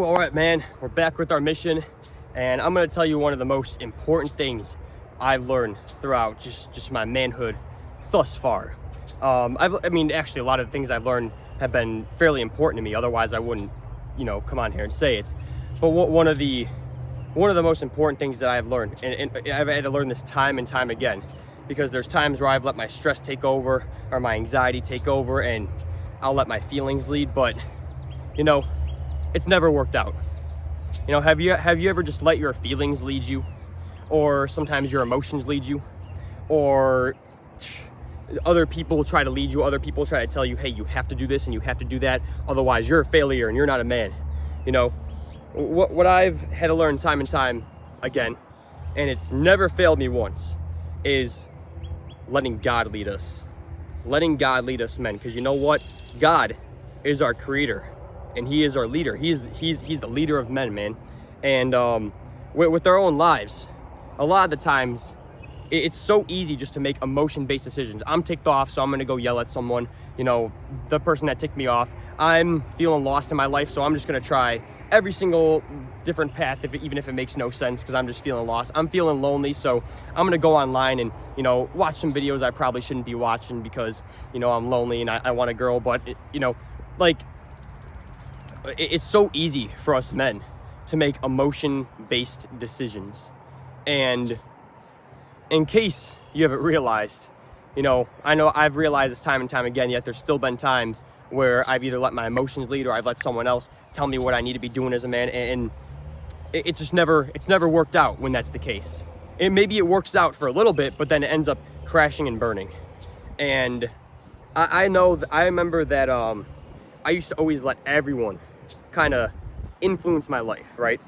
All right, man, we're back with our mission, and I'm going to tell you one of the most important things I've learned throughout just my manhood thus far. Actually, a lot of the things I've learned have been fairly important to me. Otherwise, I wouldn't, come on here and say it. But one of the most important things that I've learned, and I've had to learn this time and time again, because there's times where I've let my stress take over or my anxiety take over, and I'll let my feelings lead. But it's never worked out. Have you ever just let your feelings lead you, or sometimes your emotions lead you, or other people try to lead you, other people try to tell you, hey, you have to do this and you have to do that, otherwise you're a failure and you're not a man. What I've had to learn time and time again, and it's never failed me once, is letting God lead us. Letting God lead us, men, because you know what? God is our creator. And he is our leader. He's the leader of men, man. And with our own lives, a lot of the times, it's so easy just to make emotion-based decisions. I'm ticked off, so I'm gonna go yell at someone, the person that ticked me off. I'm feeling lost in my life, so I'm just gonna try every single different path, even if it makes no sense, because I'm just feeling lost. I'm feeling lonely, so I'm gonna go online and, watch some videos I probably shouldn't be watching because, I'm lonely and I want a girl. But, it's so easy for us men to make emotion-based decisions. And in case you haven't realized, I know I've realized this time and time again, yet there's still been times where I've either let my emotions lead or I've let someone else tell me what I need to be doing as a man, and it's never worked out when that's the case. Maybe it works out for a little bit, but then it ends up crashing and burning. And I remember that I used to always let everyone kind of influence my life, right?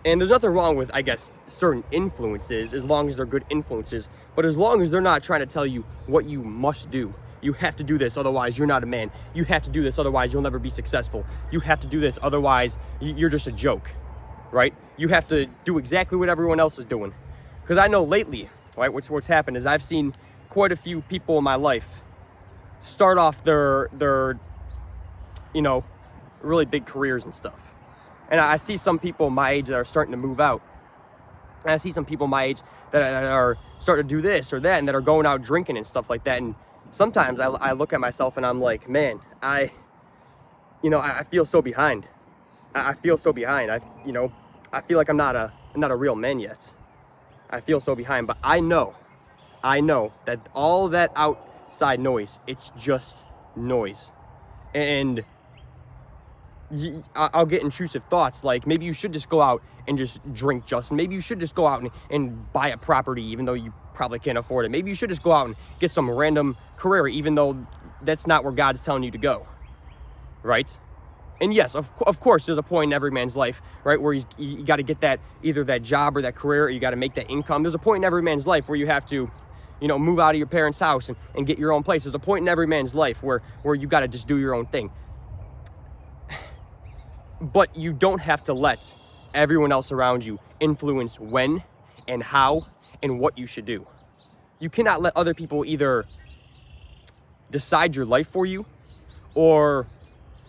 And there's nothing wrong with, I guess, certain influences, as long as they're good influences, but as long as they're not trying to tell you what you must do. You have to do this, otherwise you're not a man. You have to do this, otherwise you'll never be successful. You have to do this, otherwise you're just a joke, right? You have to do exactly what everyone else is doing. Because I know lately, right, what's happened is I've seen quite a few people in my life start off their really big careers and stuff. And I see some people my age that are starting to move out. And I see some people my age that are starting to do this or that, and that are going out drinking and stuff like that. And sometimes I look at myself and I'm like, man, I feel so behind. I feel so behind. I feel like I'm not a real man yet. I feel so behind. But I know that all that outside noise, it's just noise. And I'll get intrusive thoughts like, maybe you should just go out and just drink, Justin. Maybe you should just go out and buy a property, even though you probably can't afford it. Maybe you should just go out and get some random career, even though that's not where God's telling you to go, right? And yes, of course, there's a point in every man's life, right, where you got to get that, either that job or that career, or you got to make that income. There's a point in every man's life where you have to, move out of your parents' house and get your own place. There's a point in every man's life where you got to just do your own thing. But you don't have to let everyone else around you influence when and how and what you should do. You cannot let other people either decide your life for you or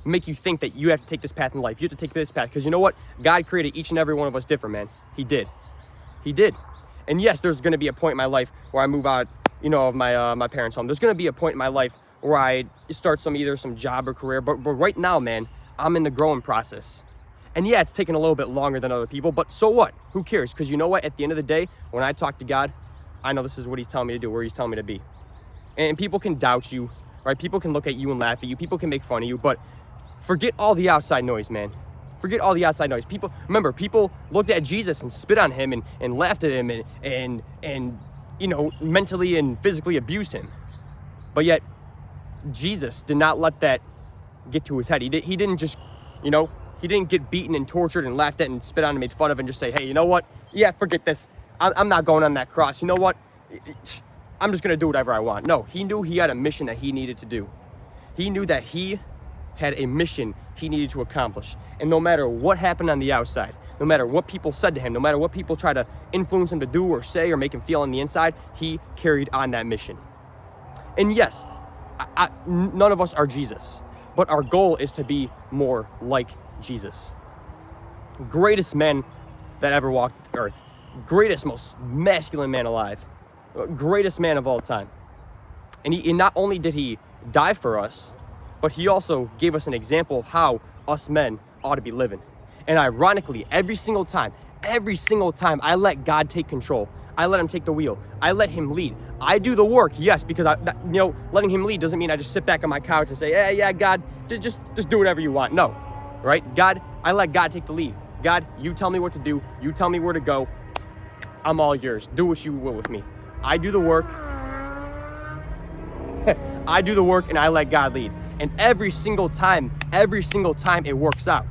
make you think that you have to take this path in life. You have to take this path, because you know what? God created each and every one of us different, man. He did. And yes, there's going to be a point in my life where I move out, of my parents' home. There's going to be a point in my life where I start either some job or career. But right now, man, I'm in the growing process. And yeah, it's taking a little bit longer than other people, but so what? Who cares? Because you know what? At the end of the day, when I talk to God, I know this is what he's telling me to do, where he's telling me to be. And people can doubt you, right? People can look at you and laugh at you. People can make fun of you, but forget all the outside noise, man. Forget all the outside noise. People looked at Jesus and spit on him and laughed at him and mentally and physically abused him. But yet, Jesus did not let that get to his head. He didn't just, he didn't get beaten and tortured and laughed at and spit on and made fun of and just say, hey, you know what? Yeah, forget this. I'm not going on that cross. You know what? I'm just going to do whatever I want. No, he knew he had a mission that he needed to do. He knew that he had a mission he needed to accomplish. And no matter what happened on the outside, no matter what people said to him, no matter what people try to influence him to do or say or make him feel on the inside, he carried on that mission. And yes, none of us are Jesus, but our goal is to be more like Jesus. greatest man that ever walked the earth, greatest, most masculine man alive, greatest man of all time. And not only did he die for us, but he also gave us an example of how us men ought to be living. And ironically, every single time I let God take control, I let him take the wheel, I let him lead. I do the work, yes, because letting him lead doesn't mean I just sit back on my couch and say, yeah, God, just do whatever you want. No, right? I let God take the lead. God, you tell me what to do. You tell me where to go. I'm all yours. Do what you will with me. I do the work. I do the work and I let God lead. And every single time it works out.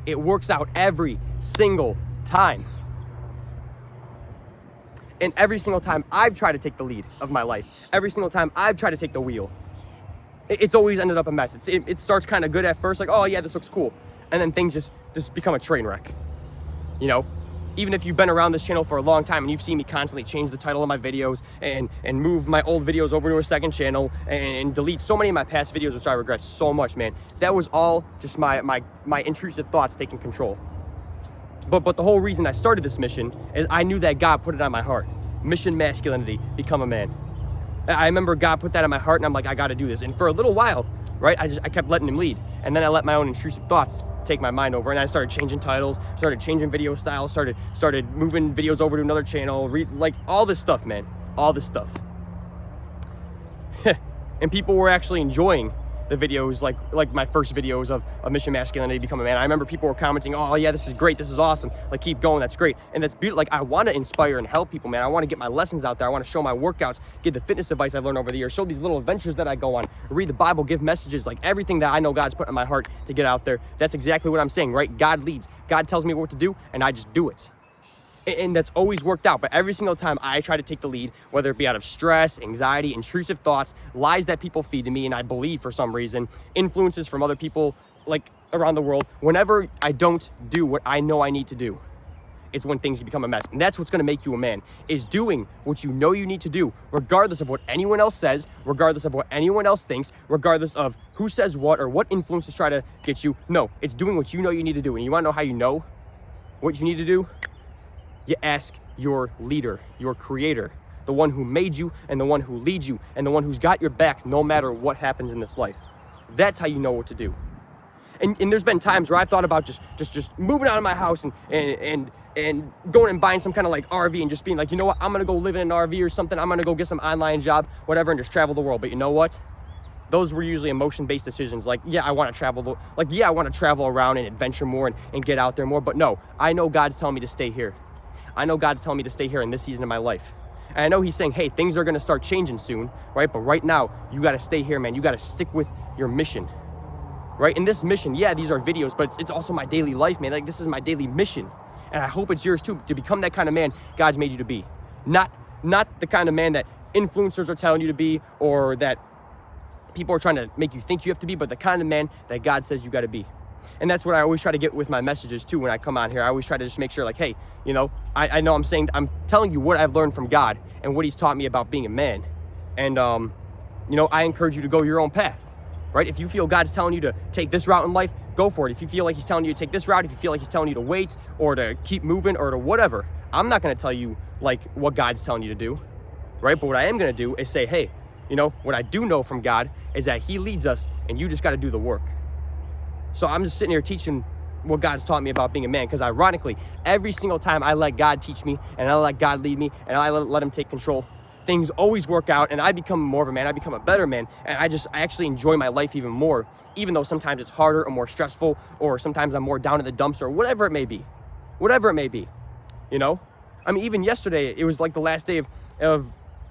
It works out every single time. And every single time I've tried to take the lead of my life, every single time I've tried to take the wheel, it's always ended up a mess. It starts kind of good at first, like, oh yeah, this looks cool. And then things just become a train wreck. You know, even if you've been around this channel for a long time and you've seen me constantly change the title of my videos and move my old videos over to a second channel and delete so many of my past videos, which I regret so much, man. That was all just my intrusive thoughts taking control. But the whole reason I started this mission is I knew that God put it on my heart. Mission masculinity, become a man. I remember God put that on my heart and I'm like, I gotta do this. And for a little while, right, I kept letting him lead. And then I let my own intrusive thoughts take my mind over, and I started changing titles, started changing video styles, started moving videos over to another channel, like all this stuff, man, all this stuff. And people were actually enjoying the videos, like my first videos of Mission Masculinity, Become a Man. I remember people were commenting, oh yeah, this is great, this is awesome, like keep going, that's great. And that's beautiful. Like, I want to inspire and help people, man. I want to get my lessons out there. I want to show my workouts, give the fitness advice I've learned over the years, show these little adventures that I go on, read the Bible, give messages, like everything that I know God's put in my heart to get out there. That's exactly what I'm saying, right? God leads. God tells me what to do, and I just do it. And that's always worked out. But every single time I try to take the lead, whether it be out of stress, anxiety, intrusive thoughts, lies that people feed to me and I believe for some reason, influences from other people like around the world, whenever I don't do what I know I need to do, it's when things become a mess. And that's what's going to make you a man, is doing what you know you need to do, regardless of what anyone else says, regardless of what anyone else thinks, regardless of who says what or what influences try to get you. No, it's doing what you know you need to do. And you want to know how you know what you need to do? You ask your leader, your creator, the one who made you and the one who leads you and the one who's got your back no matter what happens in this life. That's how you know what to do. And there's been times where I've thought about just moving out of my house and going and buying some kind of like RV and just being like, you know what, I'm gonna go live in an RV or something. I'm gonna go get some online job, whatever, and just travel the world. But you know what? Those were usually emotion-based decisions. Like, yeah, I want to travel. I want to travel around and adventure more and get out there more. But no, I know God's telling me to stay here. I know God's telling me to stay here in this season of my life. And I know he's saying, hey, things are going to start changing soon, right? But right now, you got to stay here, man. You got to stick with your mission, right? In this mission, yeah, these are videos, but it's also my daily life, man. Like, this is my daily mission. And I hope it's yours too, to become that kind of man God's made you to be. Not the kind of man that influencers are telling you to be or that people are trying to make you think you have to be, but the kind of man that God says you got to be. And that's what I always try to get with my messages too when I come on here. I always try to just make sure, like, hey, you know, I know I'm telling you what I've learned from God and what he's taught me about being a man. And, you know, I encourage you to go your own path, right? If you feel God's telling you to take this route in life, go for it. If you feel like he's telling you to take this route, if you feel like he's telling you to wait or to keep moving or to whatever, I'm not going to tell you like what God's telling you to do, right? But what I am going to do is say, hey, you know, what I do know from God is that he leads us and you just got to do the work. So I'm just sitting here teaching what God's taught me about being a man, because ironically, every single time I let God teach me and I let God lead me and I let him take control, things always work out and I become more of a man, I become a better man, and I actually enjoy my life even more, even though sometimes it's harder or more stressful or sometimes I'm more down in the dumps or whatever it may be, you know? I mean, even yesterday, it was like the last day of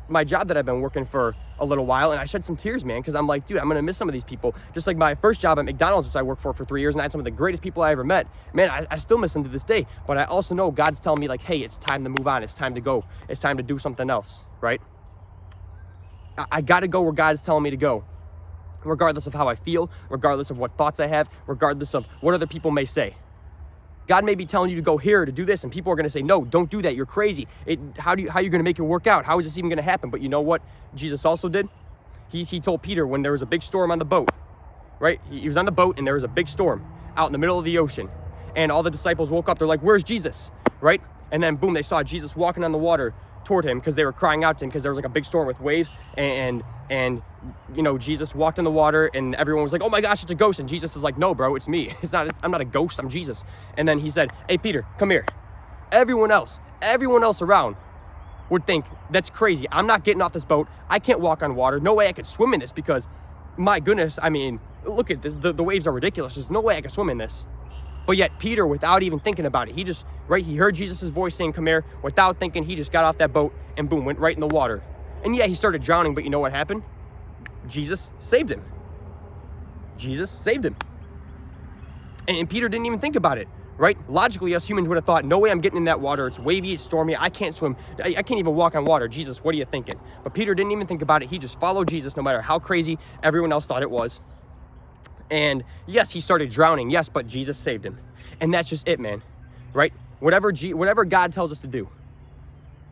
my job that I've been working for a little while, and I shed some tears, man, because I'm like, dude, I'm gonna miss some of these people. Just like my first job at McDonald's, which I worked for 3 years, and I had some of the greatest people I ever met. Man, I still miss them to this day, but I also know God's telling me like, hey, it's time to move on, it's time to go, it's time to do something else, right? I gotta go where God's telling me to go, regardless of how I feel, regardless of what thoughts I have, regardless of what other people may say. God may be telling you to go here to do this, and people are going to say, no, don't do that. You're crazy. How are you going to make it work out? How is this even going to happen? But you know what Jesus also did? He told Peter when there was a big storm on the boat, right? He was on the boat and there was a big storm out in the middle of the ocean. And all the disciples woke up. They're like, where's Jesus, right? And then boom, they saw Jesus walking on the water toward him because they were crying out to him because there was like a big storm with waves. And you know, Jesus walked in the water and everyone was like, oh my gosh, it's a ghost. And Jesus is like, no, bro, it's me. I'm not a ghost, I'm Jesus. And then he said, hey, Peter, come here. Everyone else around would think, that's crazy. I'm not getting off this boat. I can't walk on water. No way I could swim in this because, my goodness, I mean, look at this. The waves are ridiculous. There's no way I could swim in this. But yet Peter, without even thinking about it, he heard Jesus' voice saying, come here. Without thinking, he just got off that boat and boom, went right in the water. And yeah, he started drowning, but you know what happened? Jesus saved him. Jesus saved him. And Peter didn't even think about it, right? Logically, us humans would have thought, no way I'm getting in that water. It's wavy, it's stormy, I can't swim. I can't even walk on water. Jesus, what are you thinking? But Peter didn't even think about it. He just followed Jesus no matter how crazy everyone else thought it was. And yes, he started drowning, yes, but Jesus saved him. And that's just it, man, right? Whatever God tells us to do,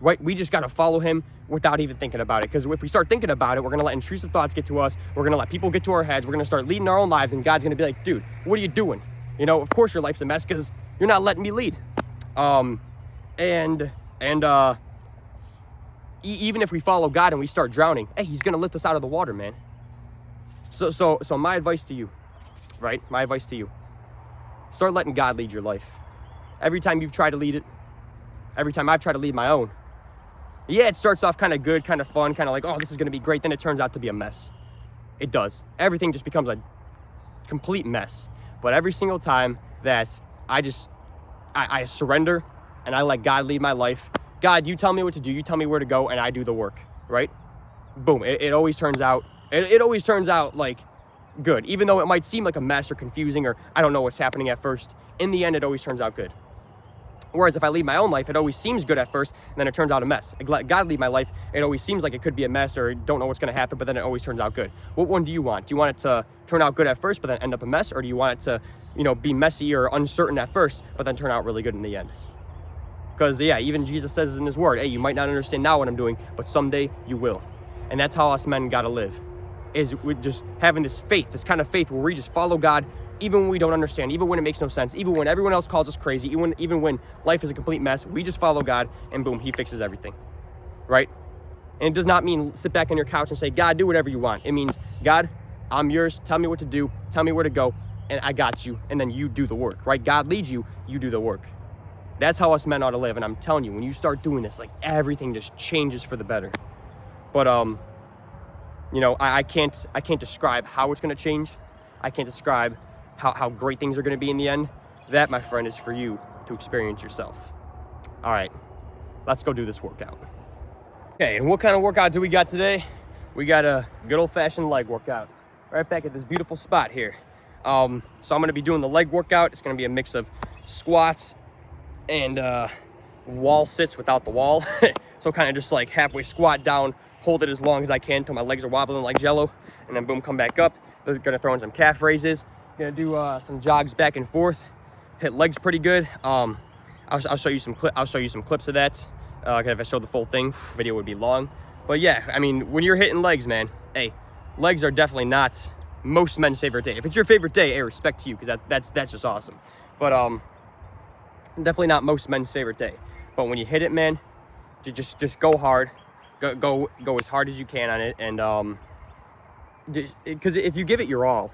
right? We just got to follow him without even thinking about it. Because if we start thinking about it, we're going to let intrusive thoughts get to us. We're going to let people get to our heads. We're going to start leading our own lives. And God's going to be like, dude, what are you doing? You know, of course your life's a mess because you're not letting me lead. Even if we follow God and we start drowning, hey, he's going to lift us out of the water, man. So my advice to you, right? My advice to you, start letting God lead your life. Every time you've tried to lead it, every time I've tried to lead my own, yeah, it starts off kind of good, kind of fun, kind of like, oh, this is going to be great. Then it turns out to be a mess. It does. Everything just becomes a complete mess. But every single time that I surrender and I let God lead my life, God, you tell me what to do, you tell me where to go, and I do the work, right? Boom, it always turns out, it always turns out like good. Even though it might seem like a mess or confusing or I don't know what's happening at first, in the end, it always turns out good. Whereas if I lead my own life, it always seems good at first, and then it turns out a mess. I let God lead my life, it always seems like it could be a mess or don't know what's going to happen, but then it always turns out good. What one do you want? Do you want it to turn out good at first, but then end up a mess? Or do you want it to, you know, be messy or uncertain at first, but then turn out really good in the end? Because, yeah, even Jesus says in his word, hey, you might not understand now what I'm doing, but someday you will. And that's how us men got to live, is with just having this faith, this kind of faith where we just follow God even when we don't understand, even when it makes no sense, even when everyone else calls us crazy, even when life is a complete mess, we just follow God and boom, he fixes everything, right? And it does not mean sit back on your couch and say, God, do whatever you want. It means, God, I'm yours, tell me what to do, tell me where to go, and I got you, and then you do the work, right? God leads you, you do the work. That's how us men ought to live, and I'm telling you, when you start doing this, like everything just changes for the better. But you know, I can't describe how it's going to change. I can't describe how great things are going to be in the end. That, my friend, is for you to experience yourself. All right, let's go do this workout. Okay, and what kind of workout do we got today? We got a good old-fashioned leg workout right back at this beautiful spot here. So I'm going to be doing the leg workout. It's going to be a mix of squats and wall sits without the wall. So kind of just like halfway squat down, hold it as long as I can until my legs are wobbling like jello, and then boom, come back up. They're going to throw in some calf raises. Gonna do some jogs back and forth, hit legs pretty good. I'll show you some clips of that. If I showed the full thing, video would be long. But yeah, I mean, when you're hitting legs, man, hey, legs are definitely not most men's favorite day. If it's your favorite day, hey, respect to you, because that's just awesome. But definitely not most men's favorite day. But when you hit it, man, just go hard, go as hard as you can on it, and because if you give it your all.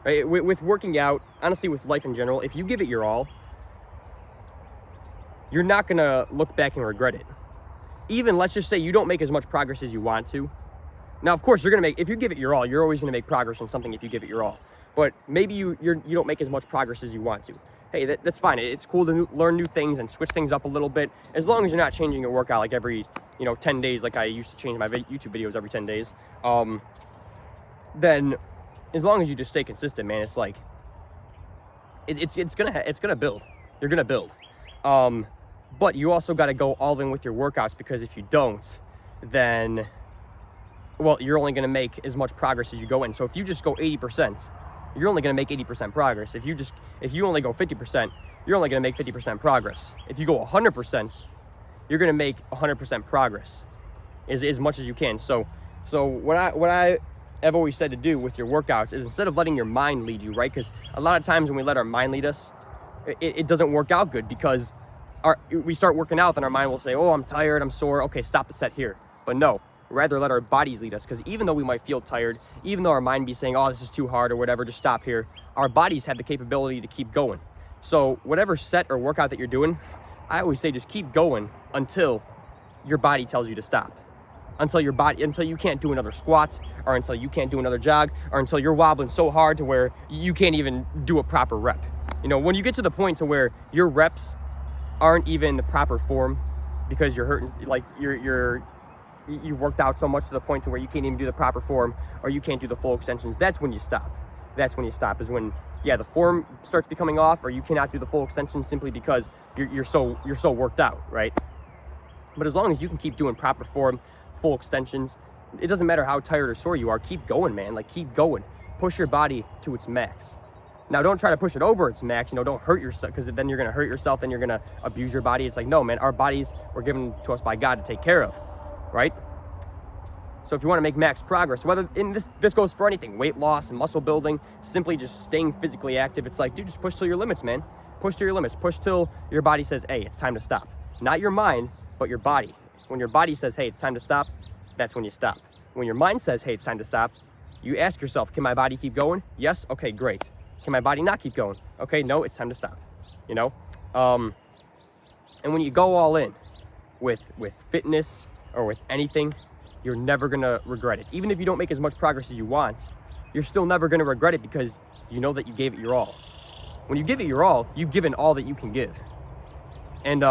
Right? With working out, honestly, with life in general, if you give it your all, you're not going to look back and regret it. Even, let's just say you don't make as much progress as you want to. Now, of course, if you give it your all, you're always going to make progress on something if you give it your all. But maybe you don't make as much progress as you want to. Hey, that's fine. It's cool to learn new things and switch things up a little bit, as long as you're not changing your workout like every 10 days, like I used to change my YouTube videos every 10 days. Then as long as you just stay consistent, man, it's like it's gonna build. You're gonna build. But you also got to go all in with your workouts, because if you don't, then, well, you're only gonna make as much progress as you go in. So if you just go 80%, you're only gonna make 80% progress. If you only go 50%, you're only gonna make 50% progress. If you go 100%, you're gonna make 100% progress, as much as you can. So what I've always said to do with your workouts is, instead of letting your mind lead you, right? Because a lot of times when we let our mind lead us, it doesn't work out good, because we start working out, then our mind will say, oh, I'm tired, I'm sore, okay, stop the set here. But no, rather let our bodies lead us, because even though we might feel tired, even though our mind be saying, oh, this is too hard or whatever, just stop here, our bodies have the capability to keep going. So whatever set or workout that you're doing, I always say just keep going until your body tells you to stop. Until you can't do another squat, or until you can't do another jog, or until you're wobbling so hard to where you can't even do a proper rep. You know, when you get to the point to where your reps aren't even the proper form because you're hurting, like you've worked out so much to the point to where you can't even do the proper form, or you can't do the full extensions, that's when you stop. That's when you stop, is when, yeah, the form starts becoming off, or you cannot do the full extensions simply because you're so worked out, right? But as long as you can keep doing proper form, full extensions, it doesn't matter how tired or sore you are, keep going, man. Like, keep going. Push your body to its max. Now, don't try to push it over its max, you know, don't hurt yourself, because then you're going to hurt yourself, then you're going to abuse your body. It's like, no, man, our bodies were given to us by God to take care of, right? So if you want to make max progress, whether this goes for anything, weight loss and muscle building, simply just staying physically active, it's like, dude, just push till your limits, man. Push to your limits. Push till your body says, hey, it's time to stop. Not your mind, but your body. When your body says, hey, it's time to stop, that's when you stop. When your mind says, hey, it's time to stop, you ask yourself, can my body keep going? Yes? Okay, great. Can my body not keep going? Okay, no, it's time to stop, you know? And when you go all in with fitness or with anything, you're never gonna regret it. Even if you don't make as much progress as you want, you're still never gonna regret it, because you know that you gave it your all. When you give it your all, you've given all that you can give. And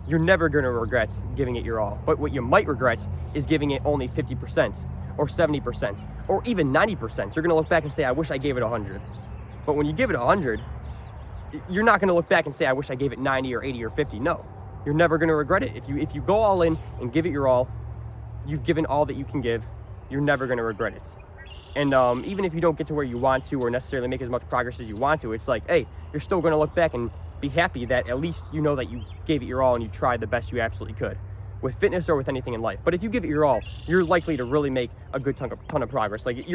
you're never gonna regret giving it your all. But what you might regret is giving it only 50% or 70% or even 90%. You're gonna look back and say, I wish I gave it 100. But when you give it 100, you're not gonna look back and say, I wish I gave it 90 or 80 or 50. No, you're never gonna regret it. If you go all in and give it your all, you've given all that you can give, you're never gonna regret it. And even if you don't get to where you want to, or necessarily make as much progress as you want to, it's like, hey, you're still gonna look back and be happy that at least you know that you gave it your all and you tried the best you absolutely could, with fitness or with anything in life. But if you give it your all, you're likely to really make a good ton of progress. Like,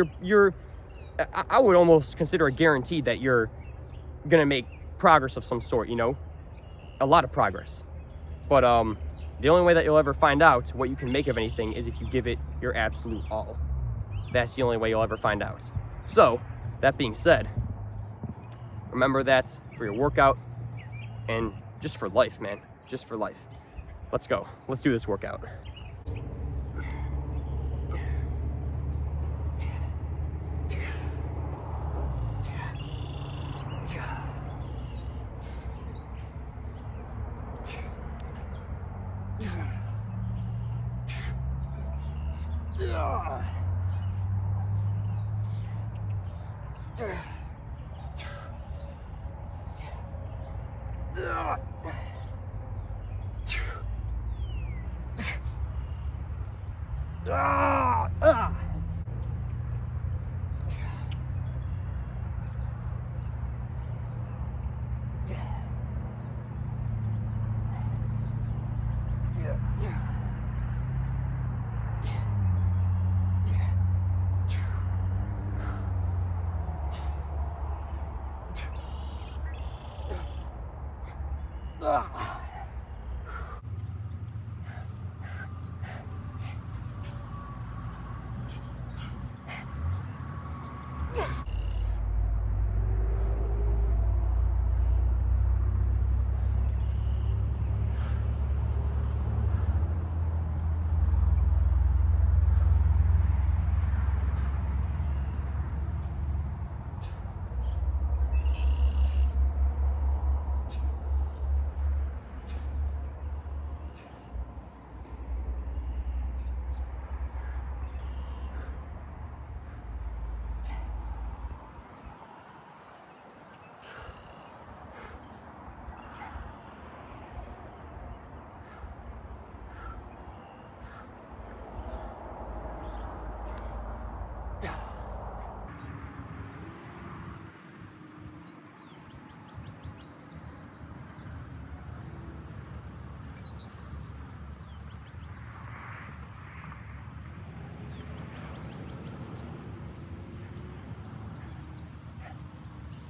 I would almost consider it guaranteed that you're gonna make progress of some sort, you know, a lot of progress. But the only way that you'll ever find out what you can make of anything is if you give it your absolute all. That's the only way you'll ever find out. So, that being said, remember that for your workout and just for life, man. Just for life. Let's go. Let's do this workout.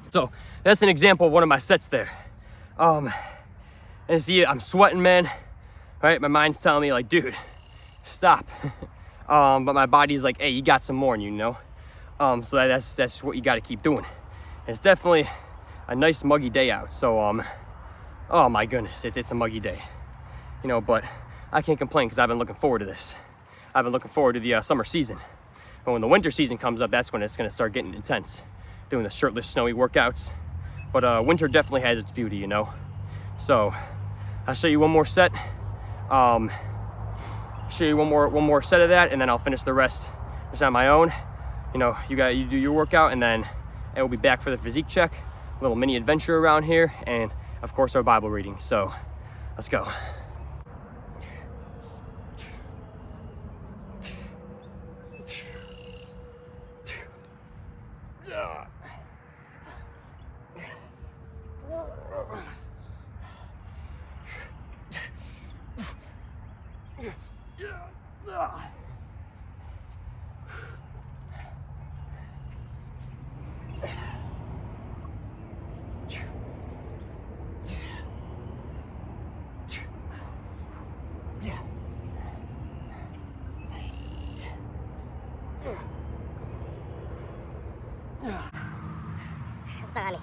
So that's an example of one of my sets there. And see, I'm sweating, man. Right? My mind's telling me like, dude, stop. But my body's like, hey, you got some more in you, you know? So that's what you got to keep doing. It's definitely a nice muggy day out. So, oh my goodness, it's a muggy day, you know, but I can't complain because I've been looking forward to this. I've been looking forward to the summer season. And when the winter season comes up, that's when it's going to start getting intense, doing the shirtless, snowy workouts. But winter definitely has its beauty, you know? So I'll show you one more set. Show you one more set of that, and then I'll finish the rest just on my own. You know, you do your workout, and then we'll be back for the physique check, a little mini adventure around here, and of course our Bible reading. So let's go. Sorry.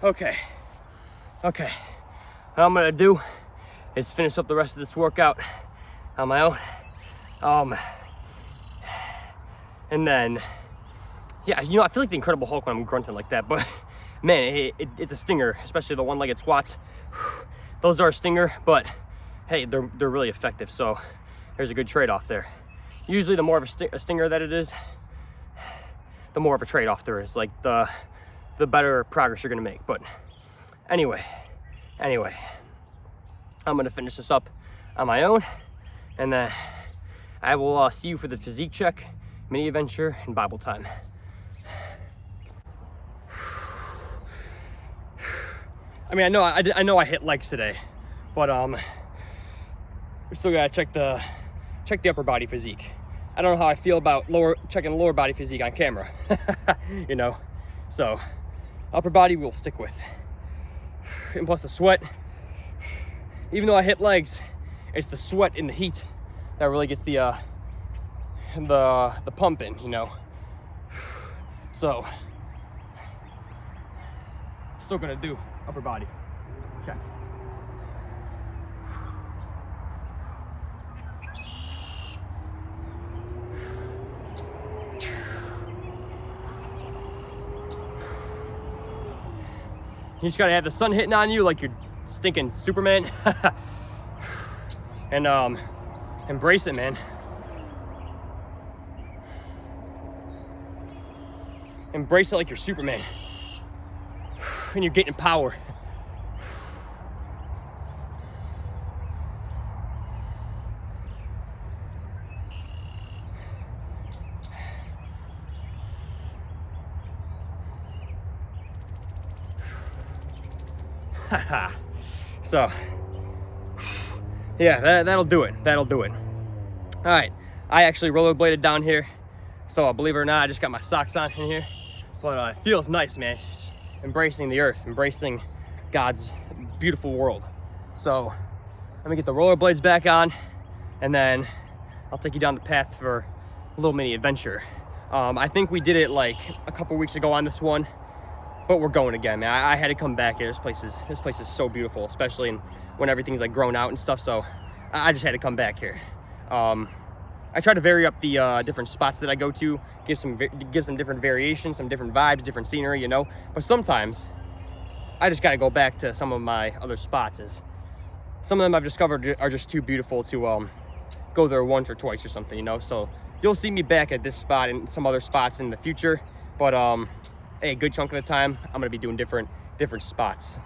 Okay. What I'm gonna do is finish up the rest of this workout on my own. And then, yeah, you know, I feel like the Incredible Hulk when I'm grunting like that, but man, it's a stinger, especially the one-legged squats. Those are a stinger, but hey, they're really effective. So there's a good trade-off there. Usually the more of a stinger that it is, the more of a trade-off there is. Like the better progress you're gonna make. But anyway, I'm gonna finish this up on my own, and then I will see you for the physique check, mini adventure, and Bible time. I mean, I know I hit legs today, but we still gotta check the upper body physique. I don't know how I feel about checking lower body physique on camera, you know. So upper body we'll stick with. And plus the sweat, even though I hit legs, it's the sweat in the heat that really gets the pump in, you know. So still gonna do upper body check. You just gotta have the sun hitting on you like you're stinking Superman. And embrace it, man. Embrace it like you're Superman. And you're getting power. So yeah, that'll do it. All right, I actually rollerbladed down here, so believe it or not, I just got my socks on in here, but it feels nice, man. It's just embracing the earth, embracing God's beautiful world. So let me get the rollerblades back on, and then I'll take you down the path for a little mini adventure. I think we did it like a couple weeks ago on this one, but we're going again, man. I had to come back here. This place is so beautiful, especially when everything's like grown out and stuff. So I just had to come back here. I try to vary up the different spots that I go to, give some different variations, some different vibes, different scenery, you know. But sometimes I just got to go back to some of my other spots. As some of them I've discovered are just too beautiful to go there once or twice or something, you know. So you'll see me back at this spot and some other spots in the future. But hey, a good chunk of the time I'm gonna be doing different spots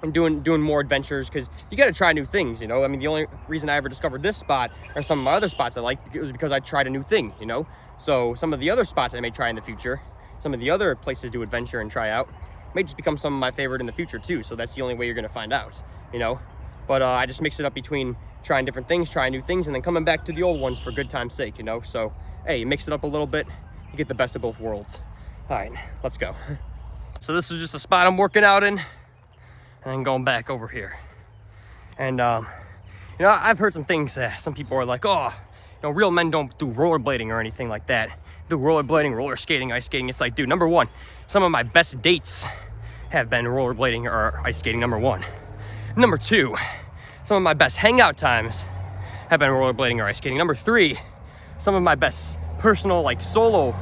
and doing more adventures, because you got to try new things, you know. I mean, the only reason I ever discovered this spot or some of my other spots I like was because I tried a new thing, you know. So some of the other spots I may try in the future, some of the other places to adventure and try out, may just become some of my favorite in the future too. So that's the only way you're gonna find out, you know. But I just mix it up between trying different things, trying new things, and then coming back to the old ones for good time's sake, you know. So hey, you mix it up a little bit, you get the best of both worlds. All right, let's go. So this is just a spot I'm working out in, and then going back over here. And you know, I've heard some things that some people are like, oh, you know, real men don't do rollerblading or anything like that. Do rollerblading, roller skating, ice skating. It's like, dude, number one, some of my best dates have been rollerblading or ice skating, number one. Number two, some of my best hangout times have been rollerblading or ice skating. Number three, some of my best personal, like solo,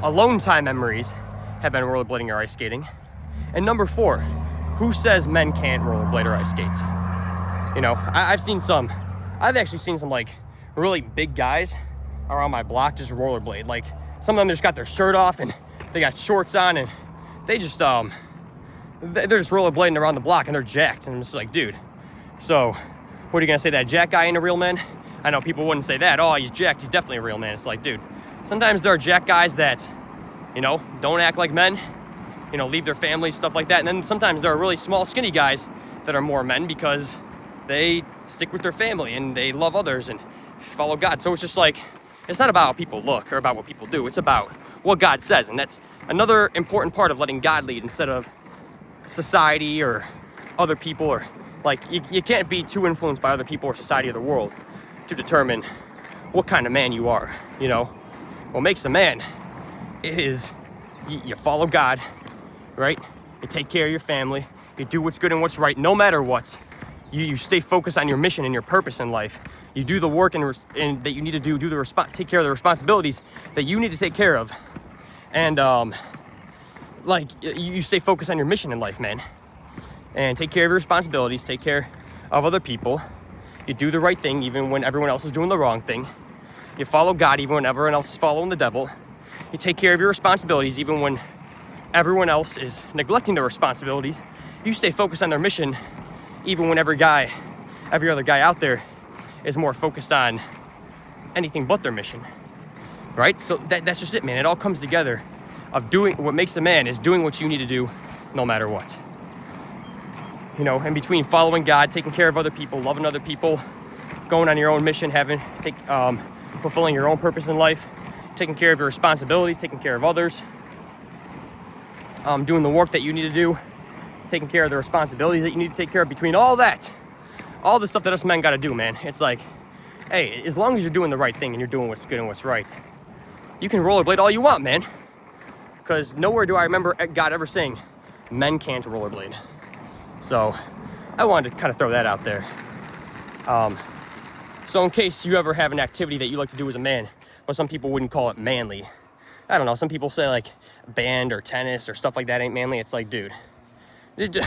alone time memories have been rollerblading or ice skating. And number four, who says men can't rollerblade or ice skates? You know, I've actually seen some like really big guys around my block just rollerblade. Like some of them just got their shirt off and they got shorts on and they just they're just rollerblading around the block and they're jacked. And I'm just like, dude, so what are you gonna say, that jack guy ain't a real man? I know people wouldn't say that. Oh, he's jacked, he's definitely a real man. It's like, dude, sometimes there are jack guys that, you know, don't act like men, you know, leave their families, stuff like that. And then sometimes there are really small, skinny guys that are more men because they stick with their family and they love others and follow God. So it's just like, it's not about how people look or about what people do. It's about what God says. And that's another important part of letting God lead instead of society or other people. Or like, you can't be too influenced by other people or society or the world to determine what kind of man you are, you know. What makes a man is you follow God, right? You take care of your family. You do what's good and what's right, no matter what. You stay focused on your mission and your purpose in life. You do the work and that you need to do take care of the responsibilities that you need to take care of. And like you stay focused on your mission in life, man. And take care of your responsibilities, take care of other people. You do the right thing even when everyone else is doing the wrong thing. You follow God even when everyone else is following the devil. You take care of your responsibilities even when everyone else is neglecting their responsibilities. You stay focused on their mission even when every other guy out there is more focused on anything but their mission, right? So that's just it, man. It all comes together of doing what makes a man is doing what you need to do no matter what. You know, in between following God, taking care of other people, loving other people, going on your own mission, fulfilling your own purpose in life, taking care of your responsibilities, taking care of others, doing the work that you need to do, taking care of the responsibilities that you need to take care of. Between all that, all the stuff that us men got to do, man, it's like, hey, as long as you're doing the right thing and you're doing what's good and what's right, you can rollerblade all you want, man. Because nowhere do I remember God ever saying men can't rollerblade. So I wanted to kind of throw that out there. So in case you ever have an activity that you like to do as a man, but some people wouldn't call it manly. I don't know, some people say like band or tennis or stuff like that ain't manly. It's like, dude, this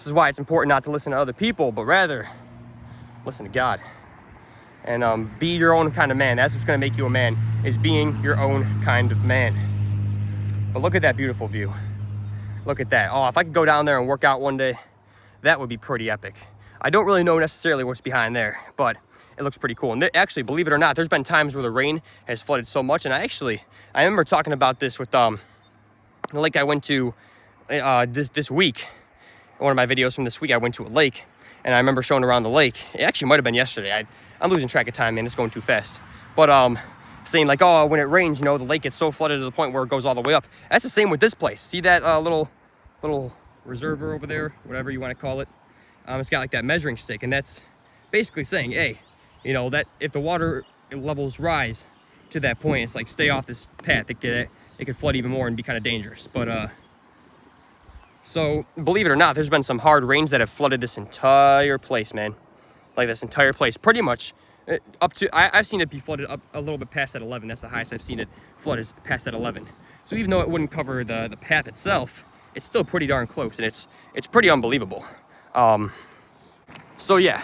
is why it's important not to listen to other people, but rather listen to God. And be your own kind of man. That's what's gonna make you a man, is being your own kind of man. But look at that beautiful view. Look at that. Oh, if I could go down there and work out one day, that would be pretty epic. I don't really know necessarily what's behind there, but it looks pretty cool. And actually, believe it or not, there's been times where the rain has flooded so much. And I remember talking about this with the lake I went to this week. One of my videos from this week, I went to a lake, and I remember showing around the lake. It actually might have been yesterday. I'm losing track of time, man. It's going too fast. But saying like, oh, when it rains, you know, the lake gets so flooded to the point where it goes all the way up. That's the same with this place. See that little reservoir over there, whatever you want to call it? It's got like that measuring stick, and that's basically saying, hey, you know, that if the water levels rise to that point, it's like, stay off this path. It could flood even more and be kind of dangerous. But So believe it or not, there's been some hard rains that have flooded this entire place, man. Like this entire place, pretty much up to, I've seen it be flooded up a little bit past that 11. That's the highest I've seen it flooded past that 11. So even though it wouldn't cover the path itself, it's still pretty darn close, and it's pretty unbelievable. So yeah,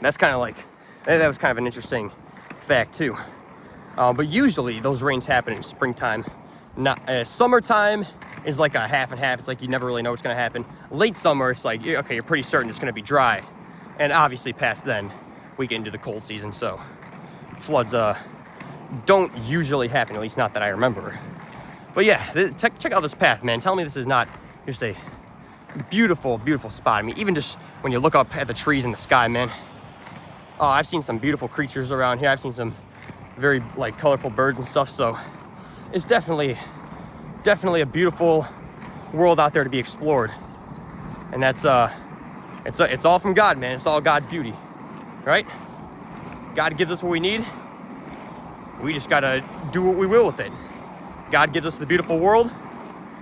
that's kind of like, that was kind of an interesting fact too. But usually those rains happen in springtime. Not summertime is like a half and half. It's like you never really know what's going to happen. Late summer, it's like, okay, you're pretty certain it's going to be dry. And obviously past then, we get into the cold season, so floods don't usually happen, at least not that I remember. But yeah, check out this path, man. Tell me this is not just a beautiful, beautiful spot. I mean, even just when you look up at the trees in the sky, man. Oh, I've seen some beautiful creatures around here. I've seen some very like colorful birds and stuff, so it's definitely a beautiful world out there to be explored. And that's it's all from God, man. It's all God's beauty, right? God gives us what we need. We just gotta do what we will with it. God gives us the beautiful world.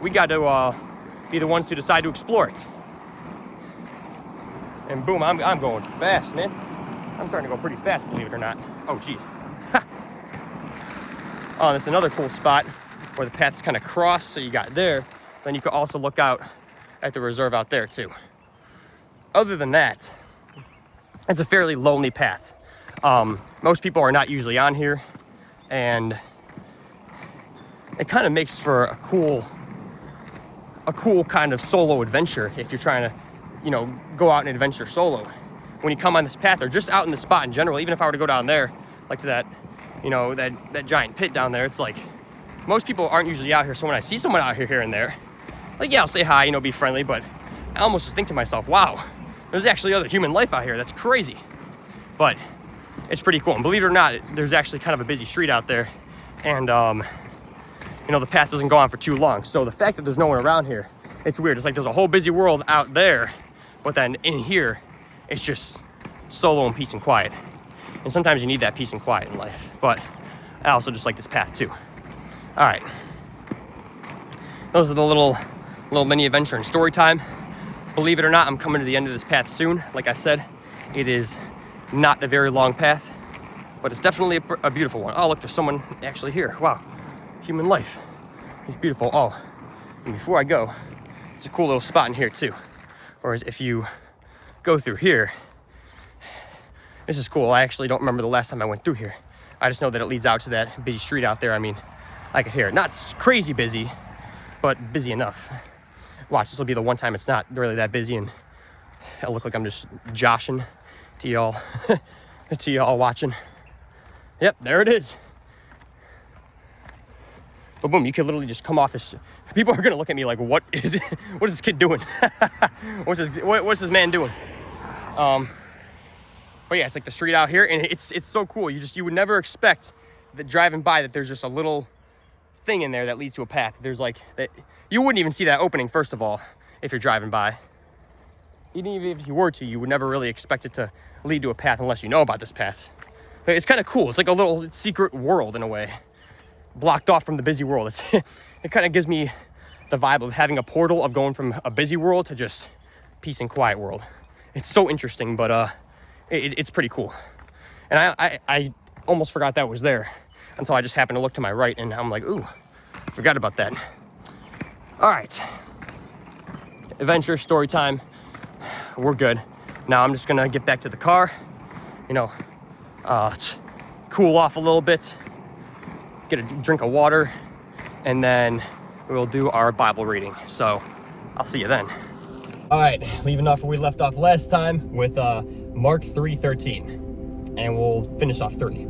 We got to be the ones to decide to explore it. And boom, I'm going fast, man. I'm starting to go pretty fast, believe it or not. Oh, geez. Oh, that's another cool spot where the paths kind of cross, so you got there. Then you could also look out at the reserve out there too. Other than that, it's a fairly lonely path. Most people are not usually on here, and it kind of makes for a cool kind of solo adventure if you're trying to, you know, go out and adventure solo. When you come on this path, or just out in the spot in general, even if I were to go down there, like to that, you know, that giant pit down there, it's like, most people aren't usually out here, so when I see someone out here and there, like, yeah, I'll say hi, you know, be friendly, but I almost just think to myself, wow, there's actually other human life out here. That's crazy. But it's pretty cool. And believe it or not, there's actually kind of a busy street out there, and you know, the path doesn't go on for too long. So the fact that there's no one around here, it's weird. It's like there's a whole busy world out there, but then in here, it's just solo and peace and quiet. And sometimes you need that peace and quiet in life. But I also just like this path too. All right. Those are the little mini adventure and story time. Believe it or not, I'm coming to the end of this path soon. Like I said, it is not a very long path, but it's definitely a beautiful one. Oh, look, there's someone actually here. Wow, human life. It's beautiful. Oh, and before I go, there's a cool little spot in here too. Whereas if you go through here, this is cool. I actually don't remember the last time I went through here. I just know that it leads out to that busy street out there. I mean, I could hear it. Not crazy busy, but busy enough. Watch, this will be the one time it's not really that busy, and it'll look like I'm just joshing to y'all, to y'all watching. Yep, there it is. But boom, you could literally just come off this. People are gonna look at me like, what is it? What is this kid doing? What's this man doing? But yeah, it's like the street out here, and it's so cool. You would never expect that driving by that there's just a little thing in there that leads to a path. There's like that. You wouldn't even see that opening, first of all, if you're driving by. Even if you were to, you would never really expect it to lead to a path unless you know about this path. It's kind of cool. It's like a little secret world in a way, blocked off from the busy world. It kind of gives me the vibe of having a portal of going from a busy world to just peace and quiet world. It's so interesting, but it's pretty cool. And I almost forgot that was there until I just happened to look to my right, and I'm like, ooh, forgot about that. All right, adventure, story time, we're good. Now I'm just gonna get back to the car, you know, cool off a little bit, get a drink of water, and then we'll do our Bible reading. So I'll see you then. All right, leaving off where we left off last time with Mark 3:13, and we'll finish off 3.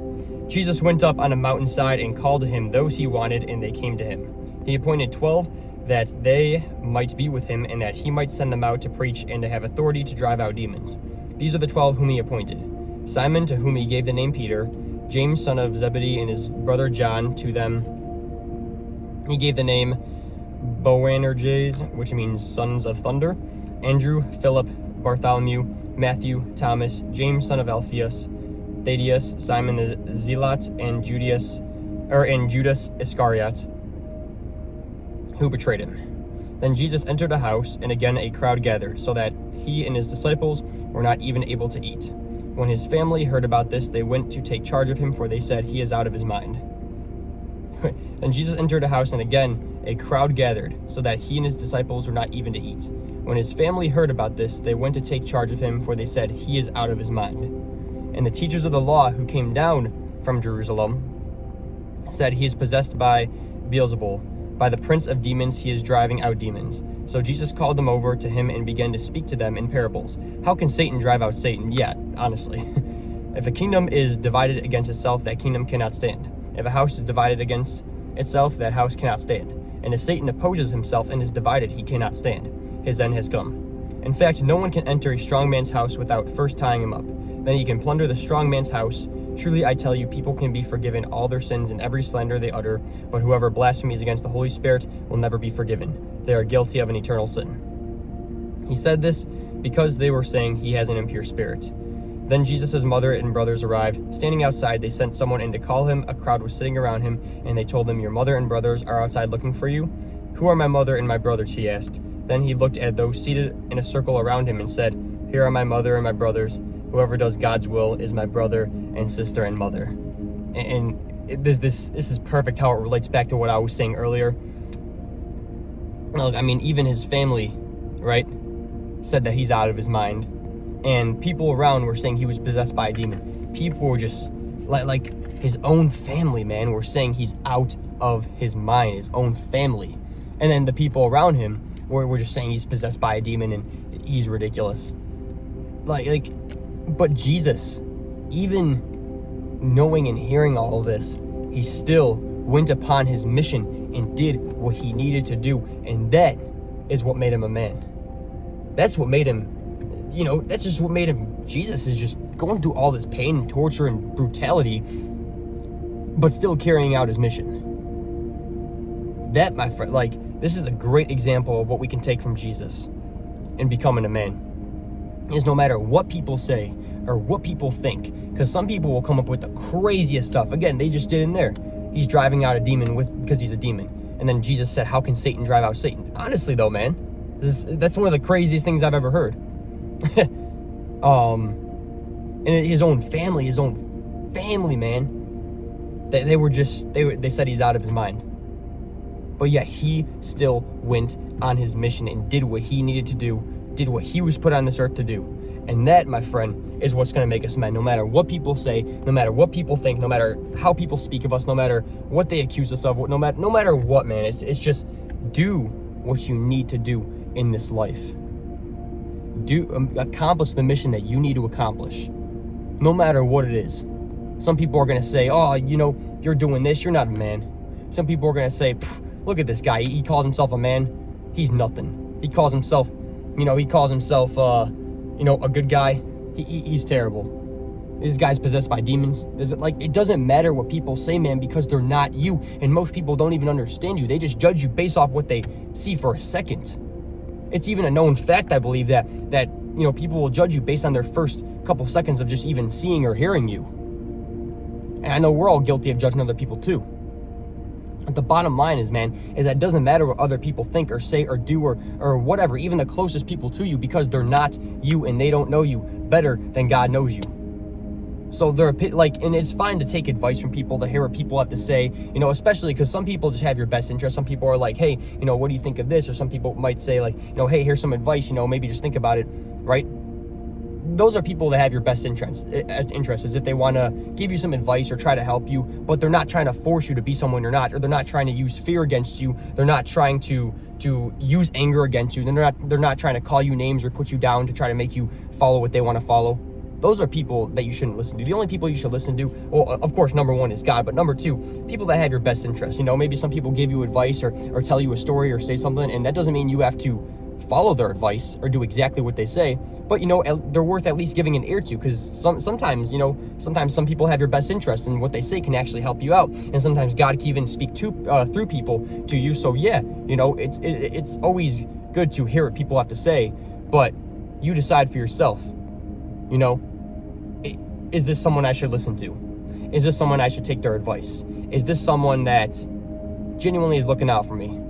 Jesus went up on a mountainside and called to him those he wanted, and they came to him. He appointed 12 that they might be with him, and that he might send them out to preach and to have authority to drive out demons. These are the 12 whom he appointed: Simon, to whom he gave the name Peter; James, son of Zebedee, and his brother John. To them he gave the name Boanerges, which means sons of thunder; Andrew, Philip, Bartholomew, Matthew, Thomas, James, son of Alphaeus, Thaddeus, Simon the Zealot, and Judas Iscariot, who betrayed him. Then Jesus entered a house, and again a crowd gathered, so that he and his disciples were not even able to eat. When his family heard about this, they went to take charge of him, for they said, "He is out of his mind." Then Jesus entered a house, and again a crowd gathered, so that he and his disciples were not even to eat. When his family heard about this, they went to take charge of him, for they said, "He is out of his mind." And the teachers of the law who came down from Jerusalem said, "He is possessed by Beelzebul. By the prince of demons he is driving out demons." So Jesus called them over to him and began to speak to them in parables. How can Satan drive out Satan? Yeah, honestly. If a kingdom is divided against itself, that kingdom cannot stand. If a house is divided against itself, that house cannot stand. And if Satan opposes himself and is divided, he cannot stand. His end has come. In fact, no one can enter a strong man's house without first tying him up. Then he can plunder the strong man's house. Truly I tell you, people can be forgiven all their sins and every slander they utter, but whoever blasphemies against the Holy Spirit will never be forgiven. They are guilty of an eternal sin. He said this because they were saying he has an impure spirit. Then Jesus' mother and brothers arrived. Standing outside, they sent someone in to call him. A crowd was sitting around him, and they told him, "Your mother and brothers are outside looking for you." "Who are my mother and my brothers?" he asked. Then he looked at those seated in a circle around him and said, "Here are my mother and my brothers. Whoever does God's will is my brother and sister and mother." And this is perfect how it relates back to what I was saying earlier. Look, I mean, even his family, right, said that he's out of his mind. And people around were saying he was possessed by a demon. People were just, like his own family, man, were saying he's out of his mind, his own family. And then the people around him were just saying he's possessed by a demon and he's ridiculous. But Jesus, even knowing and hearing all of this, he still went upon his mission and did what he needed to do. And that is what made him a man. That's what made him, that's just what made him Jesus, is just going through all this pain and torture and brutality, but still carrying out his mission. That, my friend, this is a great example of what we can take from Jesus in becoming a man. Is no matter what people say or what people think, because some people will come up with the craziest stuff. Again, they just did in there. He's driving out a demon because he's a demon. And then Jesus said, "How can Satan drive out Satan?" Honestly, though, man, that's one of the craziest things I've ever heard. And his own family, man, they said he's out of his mind. But yet he still went on his mission and did what he needed to do, did what he was put on this earth to do. And that, my friend, is what's going to make us men. No matter what people say, no matter what people think, no matter how people speak of us, no matter what they accuse us of, no matter what, man, it's just do what you need to do in this life. Accomplish the mission that you need to accomplish, no matter what it is. Some people are going to say, "Oh, you're doing this, you're not a man." Some people are going to say, "Look at this guy, he calls himself a man. He's nothing. He calls himself, a good guy. He's terrible. This guy's possessed by demons." It doesn't matter what people say, man, because they're not you. And most people don't even understand you. They just judge you based off what they see for a second. It's even a known fact, I believe, that people will judge you based on their first couple seconds of just even seeing or hearing you. And I know we're all guilty of judging other people too. But the bottom line is, man, is that it doesn't matter what other people think or say or do or whatever, even the closest people to you, because they're not you and they don't know you better than God knows you. So and it's fine to take advice from people, to hear what people have to say, especially because some people just have your best interest. Some people are like, "Hey, what do you think of this?" Or some people might say "Hey, here's some advice, maybe just think about it," right? Those are people that have your best interest as if they want to give you some advice or try to help you, but they're not trying to force you to be someone you're not, or they're not trying to use fear against you. They're not trying to use anger against you. They're not trying to call you names or put you down to try to make you follow what they want to follow. Those are people that you shouldn't listen to. The only people you should listen to, well, of course, number one is God, but number two, people that have your best interest. Maybe some people give you advice or tell you a story or say something, and that doesn't mean you have to follow their advice or do exactly what they say, but they're worth at least giving an ear to, because sometimes some people have your best interest, and what they say can actually help you out, and sometimes God can even speak through people to you. So yeah, it's always good to hear what people have to say, but you decide for yourself. Is this someone I should listen to? Is this someone I should take their advice? Is this someone that genuinely is looking out for me?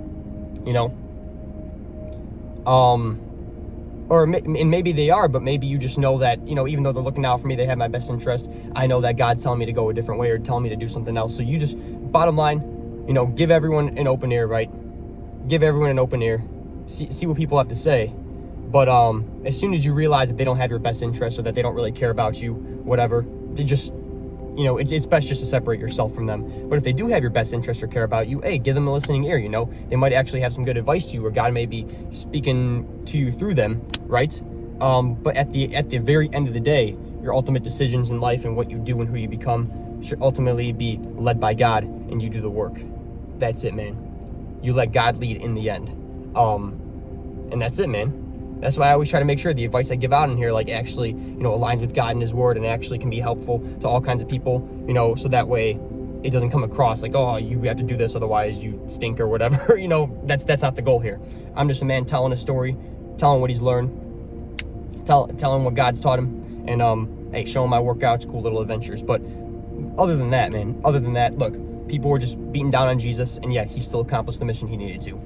And maybe they are, but maybe you just know that, you know, even though they're looking out for me, they have my best interest. I know that God's telling me to go a different way or telling me to do something else. So you just, bottom line, you know, give everyone an open ear, right? Give everyone an open ear. See what people have to say. But as soon as you realize that they don't have your best interest or that they don't really care about you, whatever, they just, you know, it's best just to separate yourself from them. But if they do have your best interest or care about you, hey, give them a listening ear, you know. They might actually have some good advice to you, or God may be speaking to you through them, right? But at the very end of the day, your ultimate decisions in life and what you do and who you become should ultimately be led by God, and you do the work. That's it, man. You let God lead in the end. And that's it, man. That's why I always try to make sure the advice I give out in here, like, actually, you know, aligns with God and His Word, and actually can be helpful to all kinds of people, you know, so that way it doesn't come across like, oh, you have to do this, otherwise you stink or whatever. You know, that's not the goal here. I'm just a man telling a story, telling what he's learned, telling what God's taught him, and hey, showing my workouts, cool little adventures. But other than that, man, look, people were just beating down on Jesus, and yet He still accomplished the mission He needed to.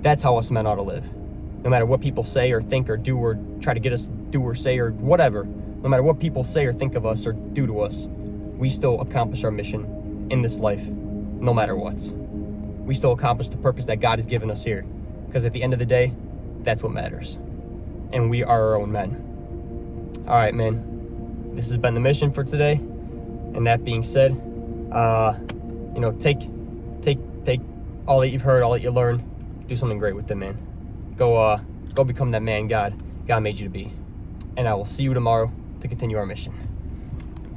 That's how us men ought to live. No matter what people say or think or do or try to get us to do or say or whatever, no matter what people say or think of us or do to us, we still accomplish our mission in this life, no matter what. We still accomplish the purpose that God has given us here, because at the end of the day, that's what matters. And we are our own men. All right, man. This has been the mission for today. And that being said, you know, take all that you've heard, all that you learned, do something great with it, man. Go become that man God made you to be. And I will see you tomorrow to continue our mission.